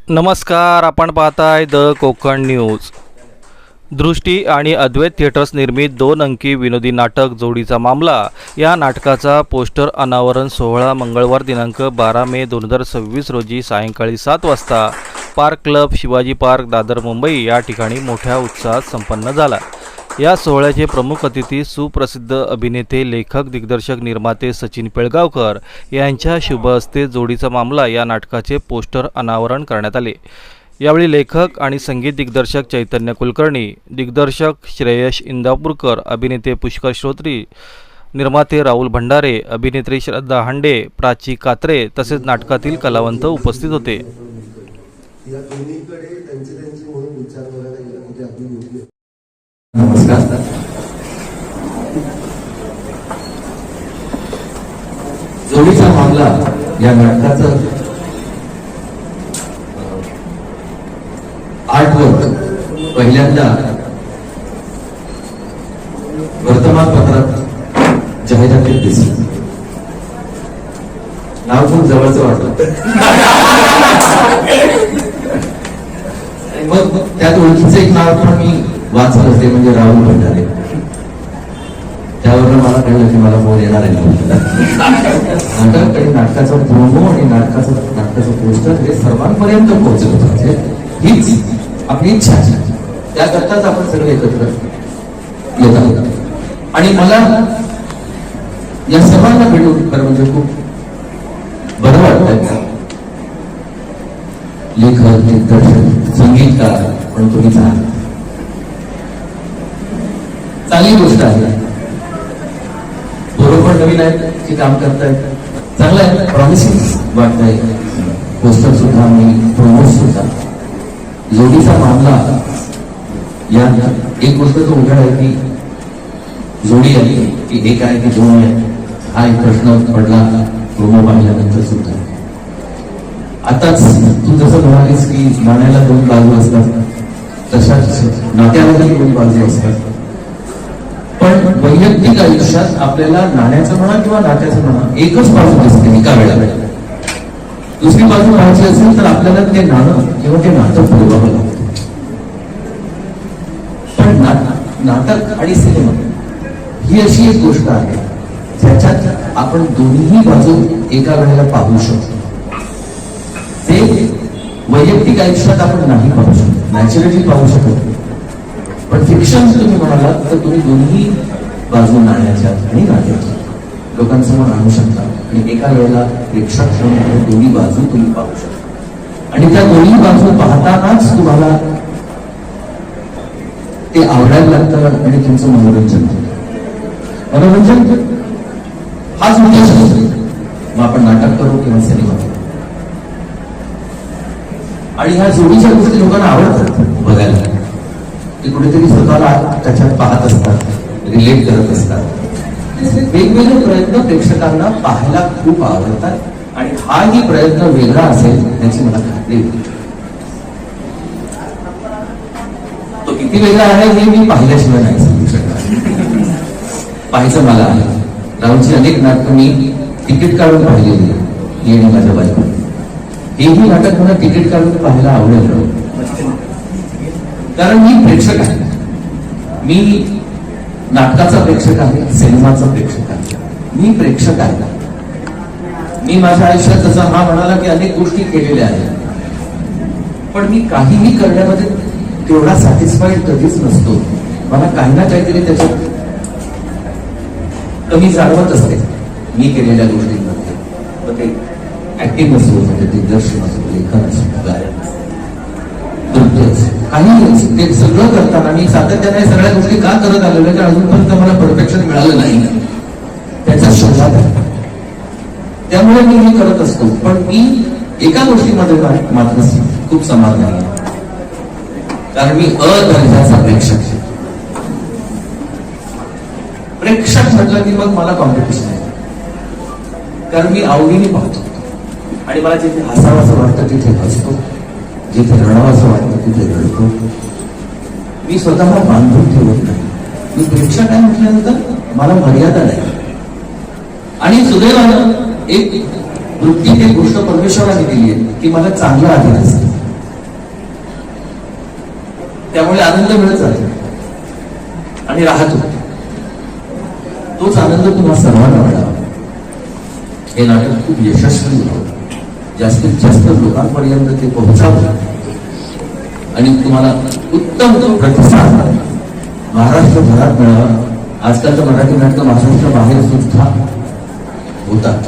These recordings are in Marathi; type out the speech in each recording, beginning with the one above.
नमस्कार, आपण पाहताय द कोकण न्यूज. दृष्टी आणि अद्वैत थिएटर्स निर्मित 2 अंकी विनोदी नाटक जोडीचा मामला या नाटकाचा पोस्टर अनावरण सोहळा मंगळवार दिनांक 12 मे 2026 रोजी सायंकाळी 7 वाजता park club, Shivaji park, Dadar, Mumbai या ठिकाणी मोठ्या उत्साहात संपन्न झाला. या सोहळ्याचे प्रमुख अतिथी सुप्रसिद्ध अभिनेते, लेखक, दिग्दर्शक, निर्माते सचिन पिळगावकर यांच्या शुभ हस्ते जोडीचा मामला या नाटकाचे पोस्टर अनावरण करण्यात आले. यावेळी लेखक आणि संगीत दिग्दर्शक चैतन्य कुलकर्णी, दिग्दर्शक श्रेयश इंदापूरकर, अभिनेते पुष्कर श्रोत्री, निर्माते राहुल भंडारे, अभिनेत्री श्रद्धा हांडे, प्राची कात्रे तसेच नाटकातील कलावंत उपस्थित होते. नमस्कार. जोडीचा मामला या नाटकाचं आर्टवर्क पहिल्यांदा वर्तमानपत्रात जाहिरातीत दिसलं. नाव खूप जवळचं वाटलं. मग त्यात ओळखीचं एक नाव पण मी वाचत असते, म्हणजे राहुल भंडारे. त्यावरून मला कळलं की मला फोन येणार आहे. नाटक आणि नाटकाचा प्रोमो आणि नाटकाचं पोस्टर हे सर्वांपर्यंत पोहोचलं पाहिजे, हीच आपली इच्छा आहे. त्याकरताच आपण सगळे एकत्र येत आहोत. आणि मला या सर्वांना भेटून खरं म्हणजे खूप बरं वाटतंय. लेखक, दिग्दर्शक, संगीतकार पण तुम्हीच आहात. चांगली गोष्ट आहे. बरोबर नवीन आहेत की काम करतायत, चांगलं आहे, प्रॉमिसिंग वाटतंय. पोस्टर सुद्धा आणि प्रोमोट सुद्धा. जोडीचा मामला या एक गोष्ट तो उघड आहे की जोडी आली की एक आहे की दोन आहे, हा एक प्रश्न पडला प्रोमो पाहिल्यानंतर सुद्धा. आताच तू जसं म्हणालीस की नाण्याला 2 बाजू असतात, तशाच नात्यालाही 2 बाजू असतात. पण वैयक्तिक आयुष्यात आपल्याला नाण्याचं म्हणा किंवा नात्याचं म्हणा एकच बाजू दिसते एका वेळेला. दुसरी बाजू पाहायची असेल तर आपल्याला ते नाणं किंवा ते नातं पुरवावं लागतं. पण नाटक आणि सिनेमा ही अशी एक गोष्ट आहे ज्याच्यात आपण दोन्ही बाजू एका वेळेला पाहू शकतो. ते वैयक्तिक आयुष्यात आपण नाही पाहू शकतो, नॅचरली पाहू शकतो. पण फिक्शन तुम्ही म्हणालात तर तुम्ही दोन्ही बाजू नाण्याच्या आणि नात्याच्या लोकांसमोर आणू शकता आणि एका वेळेला प्रेक्षक म्हणून दोन्ही बाजू तुम्ही पाहू शकता. आणि त्या दोन्ही बाजू पाहतानाच तुम्हाला ते आवडायला लागतं आणि तुमचं मनोरंजन होतं. मनोरंजन हाच उद्देश असतो. मग आपण नाटक करू किंवा सिनेमा करू. आणि ह्या जोडीच्या गोष्टी लोकांना आवडतात बघायला. ते कुठेतरी स्वतःला त्याच्यात पाहत असतात, रिलेट करत असतात. वेगवेगळे प्रयत्न प्रेक्षकांना पाहायला खूप आवडतात आणि हाही प्रयत्न वेगळा असेल याची मला खात्री होती. तो किती वेगळा आहे हे मी पाहिल्याशिवाय नाही सांगू शकणार. पाहायचं मला आहे. राहुलची अनेक नाटकं मी तिकीट काढून पाहिलेली आहे आणि माझ्या बायकोने. हेही नाटक मला तिकीट काढून पाहायला आवडेल, कारण मी प्रेक्षक आहे. मी नाटकाचा प्रेक्षक आहे, सिनेमाचा प्रेक्षक आहे. मी प्रेक्षक आहे. मी माझ्या आयुष्यात जसा हा म्हणाला की अनेक गोष्टी केलेल्या आहेत, पण मी काहीही करण्यामध्ये तेवढा सॅटिस्फाईड कधीच नसतो. मला काही ना काहीतरी त्याच्यात कमी जाणवत असते मी केलेल्या गोष्टींमध्ये. मग ते ऍक्टिंग असो, म्हणजे दिग्दर्शन असो, लेखन असो, गायन असो, काही ते सगळं करताना मी सातत्याने सगळ्या गोष्टी का करत आलेलो आहे, अजूनपर्यंत मला परफेक्शन मिळालं नाही. त्याचा शोधात आहे. त्यामुळे मी हे करत असतो. पण मी एका गोष्टीमध्ये मात्र खूप समाधानी आहे, कारण मी दर्जाचा प्रेक्षक. प्रेक्षक म्हटलं की मग मला कॉम्पिटिशन आहे, कारण मी आवडीने पाहतो आणि मला जिथे हसावं असं वाटतं तिथे हसतो, जिथे रडावं असं वाटतं तिथे रडतो. मी स्वतःला बांधून ठेवत नाही. मी प्रेक्षक आहे म्हटल्यानंतर मला मर्यादा नाही. आणि सुदैवानं एक वृत्ती, एक गोष्ट परमेश्वराने दिली आहे की मला चांगलं आधी दिसतं. त्यामुळे आनंद मिळत जातो आणि राहतो. तोच आनंद तुम्हाला सर्वांना मिळावा. हे नाटक खूप यशस्वी व्हावं, जास्तीत जास्त लोकांपर्यंत ते पोहोचावं आणि तुम्हाला उत्तम प्रतिसाद महाराष्ट्रभरात मिळावा. आजकाल तर मराठी नाटक महाराष्ट्र बाहेर सुद्धा होतात.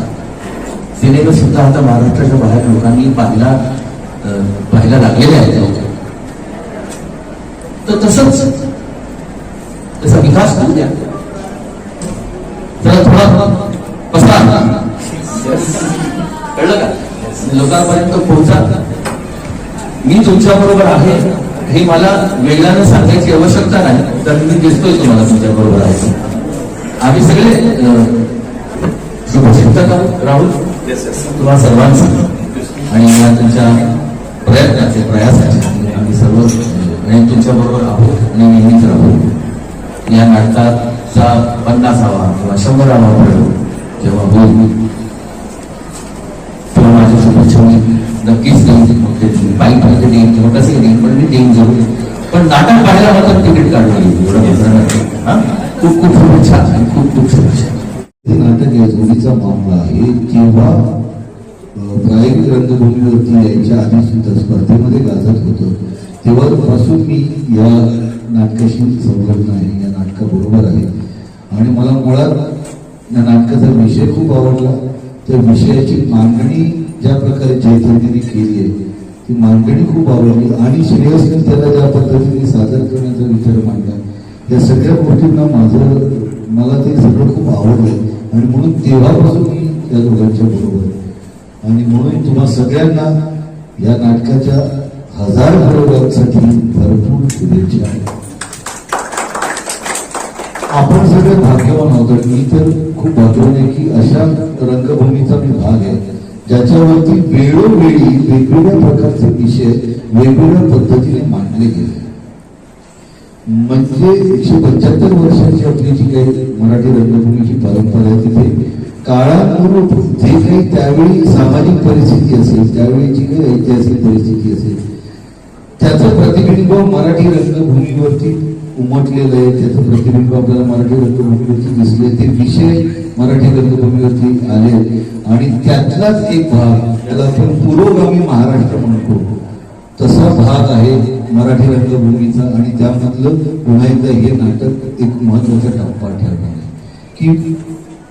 सिनेमे सुद्धा आता महाराष्ट्राच्या बाहेर लोकांनी पाहायला लागलेले आहेत. तर तसंच त्याचा विकास होऊ द्या. जरा थोडा बसा, कळलं का? लोकांपर्यंत पोहोचा. मी तुमच्या बरोबर आहे हे मला वेगळ्यानं सांगायची आवश्यकता नाही, तर मी दिसतोय तुम्हाला तुमच्या बरोबर आहे. आम्ही सगळे शुभचिंतक आहोत. राहुल, तुम्हा सर्वांचं आणि या तुमच्या प्रयत्नाचे प्रयासाचे आम्ही सर्व तुमच्या बरोबर आहोत आणि नेहमीच राहू. या नाटकाचा 50वा किंवा 100वा प्रयोग जेव्हा होईल तेव्हा माझ्या शुभेच्छा नक्कीच देईन. मग ते बाईक मध्ये देईन किंवा कसं देईन, पण मी देईन जरूर. पण नाटक पाहायला मात्र तिकीट काढून येईल एवढं. खूप खूप शुभेच्छा आणि खूप खूप शुभेच्छा. हे नाटक या जोडीचा मामला आहे. जेव्हा प्रायोगिक रंगभूमीवरती यायच्या आधी सुद्धा स्पर्धेमध्ये गाजत होतं तेव्हापासून मी या नाटकाशी संलग्न आहे, या नाटकाबरोबर आहे. आणि मला मुळात या नाटकाचा विषय खूप आवडला. त्या विषयाची मांडणी ज्या प्रकारे चैतन्याने केली आहे ती मांडणी खूप आवडली. आणि श्रेयसने त्याला ज्या पद्धतीने सादर करण्याचा विचार मांडला, या सगळ्या गोष्टींना मला ते सगळं खूप आवडलं. आणि म्हणून तेव्हापासून मी या दोघांच्या बरोबर. आणि म्हणून तुम्हा सगळ्यांना या नाटकाच्या 1000 प्रयोगांसाठी भरपूर शुभेच्छा. आपण सगळे भाग्यवान आहोत. मी तर खूप भाग्यवान आहे की अशा रंगभूमीचा मी भाग आहे ज्याच्यावरती वेळोवेळी वेगवेगळ्या प्रकारचे विषय वेगवेगळ्या पद्धतीने मांडले गेले. म्हणजे 175 वर्षांची आपली जी काही मराठी रंगभूमीची परंपरा आहे तिथे काळानुरूप जे काही त्यावेळी सामाजिक परिस्थिती असेल, त्यावेळीची काही ऐतिहासिक परिस्थिती असेल, त्याचं प्रतिबिंब मराठी रंगभूमीवरती उमटलेलं आहे. त्याचं प्रतिबिंब आपल्याला मराठी रंगभूमीवरती दिसले. ते विषय मराठी रंगभूमीवरती आले आणि त्यातलाच एक भाग, त्याला आपण पुरोगामी महाराष्ट्र म्हणतो, तसा भाग आहे मराठी रंगभूमीचा. आणि त्यामधलं पुन्हा एकदा हे नाटक एक महत्वाचा टप्पा ठरणार आहे की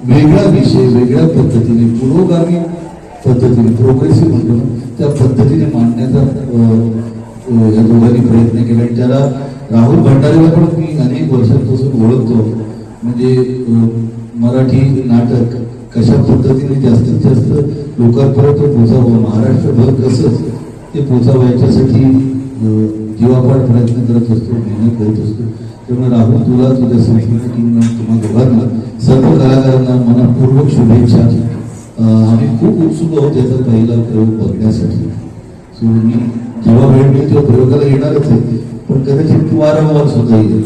वेगळा विषय वेगळ्या पद्धतीने पुरोगामी पद्धतीने प्रोग्रेसिव्ह म्हणतो त्या पद्धतीने मांडण्याचा या दोघांनी प्रयत्न केला. आणि त्याला राहुल भंडारीला पण मी अनेक वर्षांपासून ओळखतो. म्हणजे मराठी नाटक कशा पद्धतीने जास्तीत जास्त लोकांपर्यंत पोचावं, महाराष्ट्रभर कसं ते पोचावं याच्यासाठी जीवापाड प्रयत्न करत असतो, मेहनत करत असतो. त्यामुळे राहुल, तुला तुझ्या संस्कृती टीमला तुम्हा दोघांना सर्व कलाकारांना मनपूर्वक शुभेच्छा. आम्ही खूप उत्सुक आहोत याचा पहिला प्रयोग बघण्यासाठी. सो मी जेव्हा वेळ मिळेल तेव्हा प्रयोगाला येणारच आहे, पण कदाचित वारंवार सुद्धा येईल.